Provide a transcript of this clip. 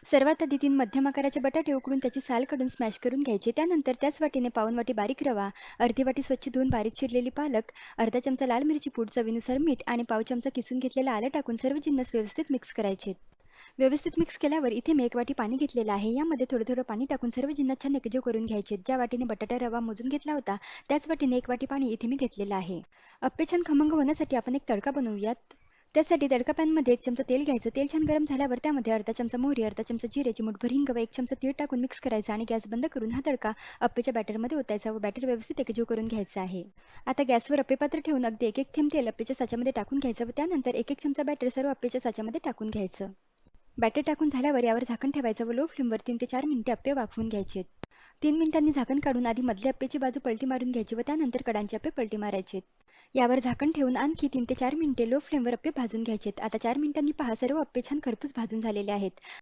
सर्वात आधी 3 मध्यम आकाराचे बटाटे उकडून त्याची साल काढून स्मॅश करून घ्यायचे. त्यानंतर त्याच वाटीने पाऊण वाटी बारीक रवा, अर्धी वाटी स्वच्छ धुवून बारीक चिरलेली पालक, अर्धा चमचा लाल मिरची पूड, चवीनुसार मीठ आणि पाव चमचा किसून घेतलेलं आलं टाकून सर्व जिन्नस व्यवस्थित मिक्स करायचे. व्यवस्थित मिक्स केल्यावर इथे मी 1 वाटी पाणी घेतलेलं आहे. यामध्ये थोडं-थोडं पाणी टाकून सर्व जिन्नस छान एकजीव करून घ्यायचे. ज्या वाटीने बटाटा रवा मोजून घेतला होता, त्याच वाटीने 1 वाटी पाणी इथे मी घेतलेलं आहे. अप्पे छान खमंग होण्यासाठी आपण एक तडका बनवूयात. त्यासाठी तडका पॅनमध्ये 1 चमचा तेल घ्यायचं. तेल छान गरम झाल्यावर त्यामध्ये अर्धा चमचा मोहरी, अर्धा चमचा जिरे, चिमूटभर हिंग व 1 चमचा तीळ टाकून मिक्स करायचं आणि गॅस बंद करून हा तडका अप्पेच्या बॅटरमध्ये ओतायचा व बॅटर व्यवस्थित एकजीव करून घ्यायचं आहे. आता गॅसवर अप्पे पात्र ठेवून अगदी 1-1 थेंब तेल अप्पेच्या साच्यामध्ये टाकून घ्यायचं व त्यानंतर 1-1 चमचा बॅटर सर्व अप्पेच्या साच्यामध्ये टाकून घ्यायचं. बॅटर टाकून झाल्यावर यावर झाकण ठेवायचं व लो फ्लेमवर 3 ते 4 मिनिटे अप्पे वाफवून घ्यायचे. 3 मिनिटांनी झाकण काढून आधी मधल्या अप्पेची बाजू पलटी मारून घ्यायची व त्यानंतर कडांचे अप्पे पलटी मारायचे. यावर झाकण ठेवून आणखी 3 ते 4 मिनिटे लो फ्लेमवर अप्पे भाजून घ्यायचे. आता 4 मिनिटांनी पहा सर्व अप्पे छान खरपूस भाजून झालेले आहेत.